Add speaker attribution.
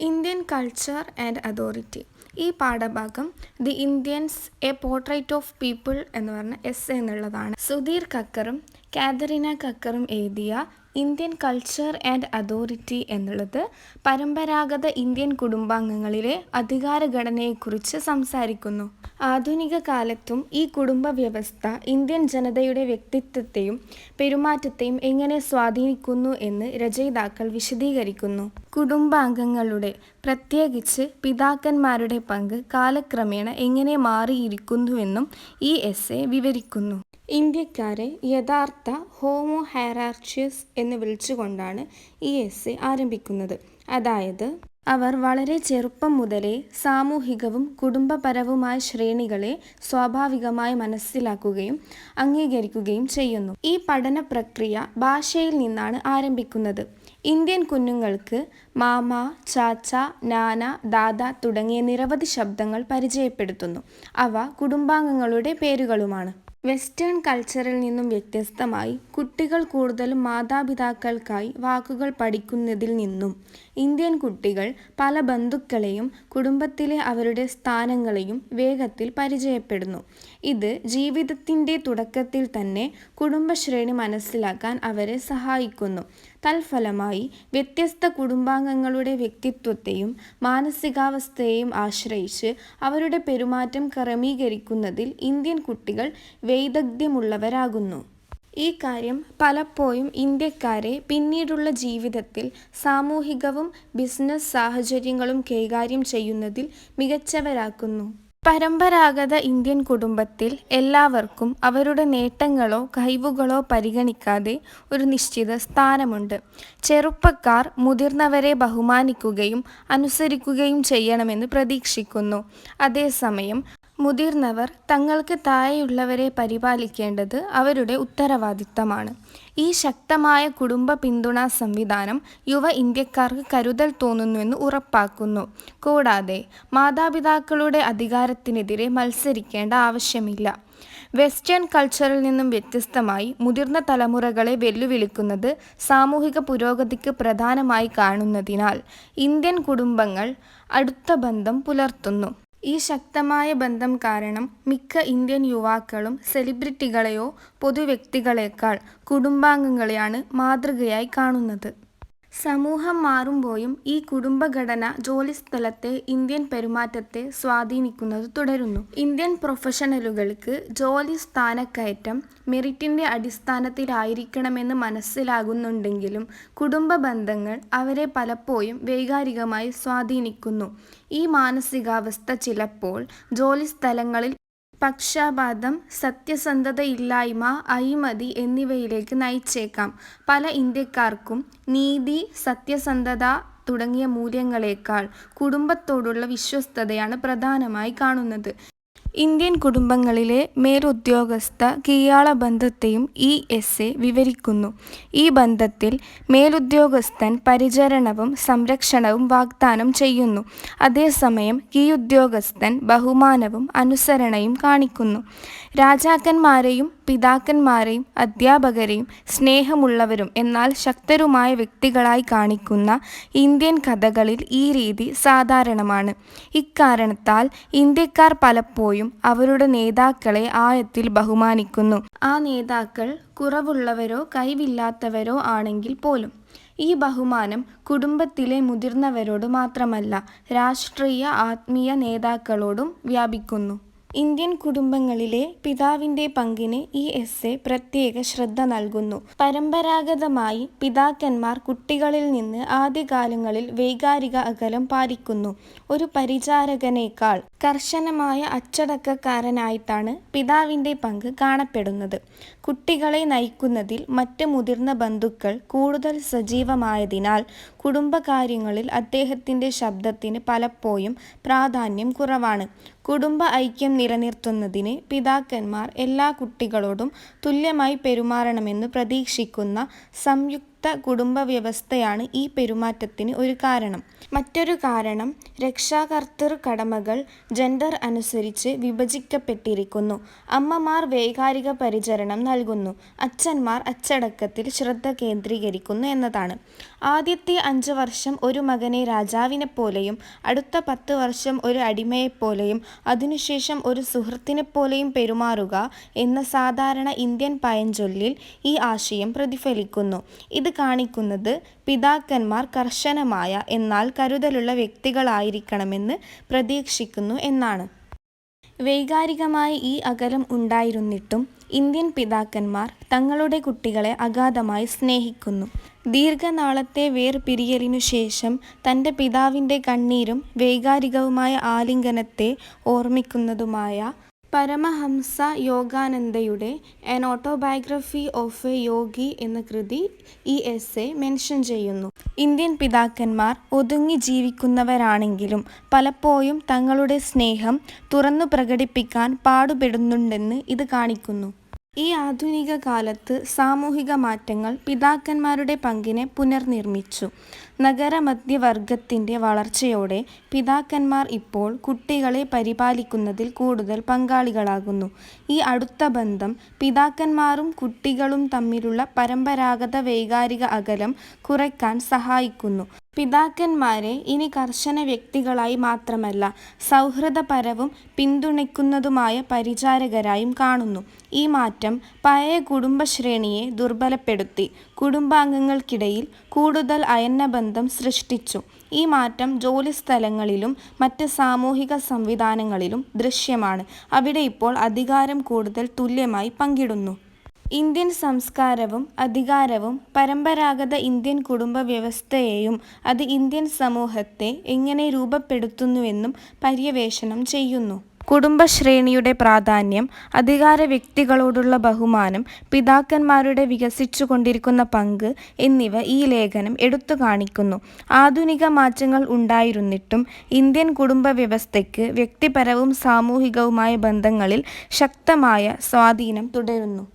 Speaker 1: Indian culture and authority. ഈ പാഠഭാഗം the Indians A portrait of people എന്ന് പറഞ്ഞ എസ്സേ എന്നുള്ളതാണ്. സുധീർ കക്കറും കാതറിന കക്കറും എഴുതിയ ഇന്ത്യൻ കൾച്ചർ ആൻഡ് അതോറിറ്റി എന്നുള്ളത് പരമ്പരാഗത ഇന്ത്യൻ കുടുംബാംഗങ്ങളിലെ അധികാരഘടനയെക്കുറിച്ച് സംസാരിക്കുന്നു. ആധുനിക കാലത്തും ഈ കുടുംബ വ്യവസ്ഥ ഇന്ത്യൻ ജനതയുടെ വ്യക്തിത്വത്തെയും പെരുമാറ്റത്തെയും എങ്ങനെ സ്വാധീനിക്കുന്നു എന്ന് രചയിതാക്കൾ വിശദീകരിക്കുന്നു. കുടുംബാംഗങ്ങളുടെ, പ്രത്യേകിച്ച് പിതാക്കന്മാരുടെ പങ്ക് കാലക്രമേണ എങ്ങനെ മാറിയിരിക്കുന്നുവെന്നും ഈ എസ്സേ വിവരിക്കുന്നു. ഇന്ത്യക്കാരെ യഥാർത്ഥ ഹോമോ ഹൈറാർച്ചിയസ് എന്ന് വിളിച്ചുകൊണ്ടാണ് ഈ എസ്സേ ആരംഭിക്കുന്നത്. അതായത് അവർ വളരെ ചെറുപ്പം മുതലേ സാമൂഹികവും കുടുംബപരവുമായ ശ്രേണികളെ സ്വാഭാവികമായി മനസ്സിലാക്കുകയും അംഗീകരിക്കുകയും ചെയ്യുന്നു. ഈ പഠന പ്രക്രിയ ഭാഷയിൽ നിന്നാണ് ആരംഭിക്കുന്നത്. ഇന്ത്യൻ കുഞ്ഞുങ്ങൾക്ക് മാമ, ചാച്ച, നാന, ദാദ തുടങ്ങിയ നിരവധി ശബ്ദങ്ങൾ പരിചയപ്പെടുത്തുന്നു. അവ കുടുംബാംഗങ്ങളുടെ പേരുകളുമാണ്. വെസ്റ്റേൺ കൾച്ചറിൽ നിന്നും വ്യത്യസ്തമായി കുട്ടികൾ കൂടുതലും മാതാപിതാക്കൾക്കായി വാക്കുകൾ പഠിക്കുന്നതിൽ നിന്നും ഇന്ത്യൻ കുട്ടികൾ പല ബന്ധുക്കളെയും കുടുംബത്തിലെ അവരുടെ സ്ഥാനങ്ങളെയും വേഗത്തിൽ പരിചയപ്പെടുന്നു. ഇത് ജീവിതത്തിൻ്റെ തുടക്കത്തിൽ തന്നെ കുടുംബശ്രേണി മനസ്സിലാക്കാൻ അവരെ സഹായിക്കുന്നു. തൽഫലമായി വ്യത്യസ്ത കുടുംബാംഗങ്ങളുടെ വ്യക്തിത്വത്തെയും മാനസികാവസ്ഥയെയും ആശ്രയിച്ച് അവരുടെ പെരുമാറ്റം ക്രമീകരിക്കുന്നതിൽ ഇന്ത്യൻ കുട്ടികൾ വൈദഗ്ധ്യമുള്ളവരാകുന്നു. ഈ കാര്യം പലപ്പോഴും ഇന്ത്യക്കാരെ പിന്നീടുള്ള ജീവിതത്തിൽ സാമൂഹികവും ബിസിനസ് സാഹചര്യങ്ങളും കൈകാര്യം ചെയ്യുന്നതിൽ മികച്ചവരാക്കുന്നു. പരമ്പരാഗത ഇന്ത്യൻ കുടുംബത്തിൽ എല്ലാവർക്കും അവരുടെ നേട്ടങ്ങളോ കഴിവുകളോ പരിഗണിക്കാതെ ഒരു നിശ്ചിത സ്ഥാനമുണ്ട്. ചെറുപ്പക്കാർ മുതിർന്നവരെ ബഹുമാനിക്കുകയും അനുസരിക്കുകയും ചെയ്യണമെന്ന് പ്രതീക്ഷിക്കുന്നു. അതേസമയം മുതിർന്നവർ തങ്ങൾക്ക് താഴെയുള്ളവരെ പരിപാലിക്കേണ്ടത് അവരുടെ ഉത്തരവാദിത്തമാണ്. ഈ ശക്തമായ കുടുംബ പിന്തുണാ സംവിധാനം യുവ ഇന്ത്യക്കാർക്ക് കരുതൽ തോന്നുന്നുവെന്ന് ഉറപ്പാക്കുന്നു. കൂടാതെ മാതാപിതാക്കളുടെ അധികാരത്തിനെതിരെ മത്സരിക്കേണ്ട ആവശ്യമില്ല. വെസ്റ്റേൺ കൾച്ചറിൽ നിന്നും വ്യത്യസ്തമായി മുതിർന്ന തലമുറകളെ വെല്ലുവിളിക്കുന്നത് സാമൂഹിക പുരോഗതിക്ക് പ്രധാനമായി കാണുന്നതിനാൽ ഇന്ത്യൻ കുടുംബങ്ങൾ അടുത്ത ബന്ധം പുലർത്തുന്നു. ഈ ശക്തമായ ബന്ധം കാരണം മിക്ക ഇന്ത്യൻ യുവാക്കളും സെലിബ്രിറ്റികളെയോ പൊതുവ്യക്തികളെക്കാൾ കുടുംബാംഗങ്ങളെയാണ് മാതൃകയായി കാണുന്നത്. സമൂഹം മാറുമ്പോഴും ഈ കുടുംബഘടന ജോലിസ്ഥലത്തെ ഇന്ത്യൻ പെരുമാറ്റത്തെ സ്വാധീനിക്കുന്നത് തുടരുന്നു. ഇന്ത്യൻ പ്രൊഫഷണലുകൾക്ക് ജോലി സ്ഥാനക്കയറ്റം മെറിറ്റിൻ്റെ അടിസ്ഥാനത്തിലായിരിക്കണമെന്ന് മനസ്സിലാകുന്നുണ്ടെങ്കിലും കുടുംബ ബന്ധങ്ങൾ അവരെ പലപ്പോഴും വൈകാരികമായി സ്വാധീനിക്കുന്നു. ഈ മാനസികാവസ്ഥ ചിലപ്പോൾ ജോലിസ്ഥലങ്ങളിൽ പക്ഷപാതം, സത്യസന്ധതയില്ലായ്മ, അഴിമതി എന്നിവയിലേക്ക് നയിച്ചേക്കാം. പല ഇന്ത്യക്കാർക്കും നീതി, സത്യസന്ധത തുടങ്ങിയ മൂല്യങ്ങളെക്കാൾ കുടുംബത്തോടുള്ള വിശ്വസ്തതയാണ് പ്രധാനമായി കാണുന്നത്. ഇന്ത്യൻ കുടുംബങ്ങളിലെ മേലുദ്യോഗസ്ഥ കീഴാള ബന്ധത്തെയും ഈ എസ്സേ വിവരിക്കുന്നു. ഈ ബന്ധത്തിൽ മേലുദ്യോഗസ്ഥൻ പരിചരണവും സംരക്ഷണവും വാഗ്ദാനം ചെയ്യുന്നു. അതേസമയം കീഴുദ്യോഗസ്ഥൻ ബഹുമാനവും അനുസരണയും കാണിക്കുന്നു. രാജാക്കന്മാരെയും പിതാക്കന്മാരെയും അധ്യാപകരെയും സ്നേഹമുള്ളവരും എന്നാൽ ശക്തരുമായ വ്യക്തികളായി കാണിക്കുന്ന ഇന്ത്യൻ കഥകളിൽ ഈ രീതി സാധാരണമാണ്. ഇക്കാരണത്താൽ ഇന്ത്യക്കാർ പലപ്പോഴും അവരുടെ നേതാക്കളെ ആഴത്തിൽ ബഹുമാനിക്കുന്നു. ആ നേതാക്കൾ കുറവുള്ളവരോ കഴിവില്ലാത്തവരോ ആണെങ്കിൽ പോലും. ഈ ബഹുമാനം കുടുംബത്തിലെ മുതിർന്നവരോട് മാത്രമല്ല, രാഷ്ട്രീയ ആത്മീയ നേതാക്കളോടും വ്യാപിക്കുന്നു. ഇന്ത്യൻ കുടുംബങ്ങളിലെ പിതാവിൻ്റെ പങ്കിന് ഈ എസ്സേ പ്രത്യേക ശ്രദ്ധ നൽകുന്നു. പരമ്പരാഗതമായി പിതാക്കന്മാർ കുട്ടികളിൽ നിന്ന് ആദ്യകാലങ്ങളിൽ വൈകാരിക അകലം പാലിക്കുന്നു. ഒരു പരിചാരകനേക്കാൾ കർശനമായ അച്ചടക്കക്കാരനായിട്ടാണ് പിതാവിൻ്റെ പങ്ക് കാണപ്പെടുന്നത്. കുട്ടികളെ നയിക്കുന്നതിൽ മറ്റ് മുതിർന്ന ബന്ധുക്കൾ കൂടുതൽ സജീവമായതിനാൽ കുടുംബകാര്യങ്ങളിൽ അദ്ദേഹത്തിൻ്റെ ശബ്ദത്തിന് പലപ്പോഴും പ്രാധാന്യം കുറവാണ്. കുടുംബ ഐക്യം നിലനിർത്തുന്നതിന് പിതാക്കന്മാർ എല്ലാ കുട്ടികളോടും തുല്യമായി പെരുമാറണമെന്ന് പ്രതീക്ഷിക്കുന്ന സംയുക്ത കുടുംബ വ്യവസ്ഥയാണ് ഈ പെരുമാറ്റത്തിന് ഒരു കാരണം. മറ്റൊരു കാരണം രക്ഷാകർതൃ കടമകൾ ജെൻഡർ അനുസരിച്ച് വിഭജിക്കപ്പെട്ടിരിക്കുന്നു. അമ്മമാർ വൈകാരിക പരിചരണം നൽകുന്നു, അച്ഛന്മാർ അച്ചടക്കത്തിൽ ശ്രദ്ധ കേന്ദ്രീകരിക്കുന്നു എന്നതാണ്. ആദ്യത്തെ 5 വർഷം ഒരു മകനെ രാജാവിനെപ്പോലെയും അടുത്ത 10 വർഷം ഒരു അടിമയെപ്പോലെയും അതിനുശേഷം ഒരു സുഹൃത്തിനെപ്പോലെയും പെരുമാറുക എന്ന സാധാരണ ഇന്ത്യൻ പഴഞ്ചൊല്ലിൽ ഈ ആശയം പ്രതിഫലിക്കുന്നു. ഇത് കാണിക്കുന്നത് പിതാക്കന്മാർ കർശനമായ എന്നാൽ കരുതലുള്ള വ്യക്തികളായിരിക്കണമെന്ന് പ്രതീക്ഷിക്കുന്നു എന്നാണ്. വൈകാരികമായി ഈ അകലം ഉണ്ടായിരുന്നിട്ടും ഇന്ത്യൻ പിതാക്കന്മാർ തങ്ങളുടെ കുട്ടികളെ അഗാധമായി സ്നേഹിക്കുന്നു. ദീർഘനാളത്തെ വേർപിരിയലിനു ശേഷം തൻ്റെ പിതാവിൻ്റെ കണ്ണീരും വൈകാരികവുമായ ആലിംഗനത്തെ ഓർമ്മിക്കുന്നതുമായ Paramahansa യോഗാനന്ദയുടെ an autobiography of A യോഗി എന്ന കൃതി ഈ എസ്സേ മെൻഷൻ ചെയ്യുന്നു. ഇന്ത്യൻ പിതാക്കന്മാർ ഒതുങ്ങി ജീവിക്കുന്നവരാണെങ്കിലും പലപ്പോഴും തങ്ങളുടെ സ്നേഹം തുറന്നു പ്രകടിപ്പിക്കാൻ പാടുപെടുന്നുണ്ടെന്ന് ഇത് കാണിക്കുന്നു. ഈ ആധുനിക കാലത്ത് സാമൂഹിക മാറ്റങ്ങൾ പിതാക്കന്മാരുടെ പങ്കിനെ പുനർനിർമ്മിച്ചു. നഗരമധ്യവർഗത്തിൻ്റെ വളർച്ചയോടെ പിതാക്കന്മാർ ഇപ്പോൾ കുട്ടികളെ പരിപാലിക്കുന്നതിൽ കൂടുതൽ പങ്കാളികളാകുന്നു. ഈ അടുത്ത ബന്ധം പിതാക്കന്മാരും കുട്ടികളും തമ്മിലുള്ള പരമ്പരാഗത വൈകാരിക അകലം കുറയ്ക്കാൻ സഹായിക്കുന്നു. പിതാക്കന്മാരെ ഇനി കർശന വ്യക്തികളായി മാത്രമല്ല സൗഹൃദപരവും പിന്തുണയ്ക്കുന്നതുമായ പരിചാരകരായും കാണുന്നു. ഈ മാറ്റം പഴയ കുടുംബശ്രേണിയെ ദുർബലപ്പെടുത്തി കുടുംബാംഗങ്ങൾക്കിടയിൽ കൂടുതൽ അയഞ്ഞ ബന്ധം സൃഷ്ടിച്ചു. ഈ മാറ്റം ജോലിസ്ഥലങ്ങളിലും മറ്റ് സാമൂഹിക സംവിധാനങ്ങളിലും ദൃശ്യമാണ്. അവിടെ ഇപ്പോൾ അധികാരം കൂടുതൽ തുല്യമായി പങ്കിടുന്നു. ഇന്ത്യൻ സംസ്കാരവും അധികാരവും പരമ്പരാഗത ഇന്ത്യൻ കുടുംബ വ്യവസ്ഥയെയും അത് ഇന്ത്യൻ സമൂഹത്തെ എങ്ങനെ രൂപപ്പെടുത്തുന്നുവെന്നും പര്യവേഷണം ചെയ്യുന്നു. കുടുംബശ്രേണിയുടെ പ്രാധാന്യം, അധികാര വ്യക്തികളോടുള്ള ബഹുമാനം, പിതാക്കന്മാരുടെ വികസിച്ചുകൊണ്ടിരിക്കുന്ന പങ്ക് എന്നിവ ഈ ലേഖനം എടുത്തു കാണിക്കുന്നു. ആധുനിക മാറ്റങ്ങൾ ഉണ്ടായിരുന്നിട്ടും ഇന്ത്യൻ കുടുംബ വ്യവസ്ഥയ്ക്ക് വ്യക്തിപരവും സാമൂഹികവുമായ ബന്ധങ്ങളിൽ ശക്തമായ സ്വാധീനം തുടരുന്നു.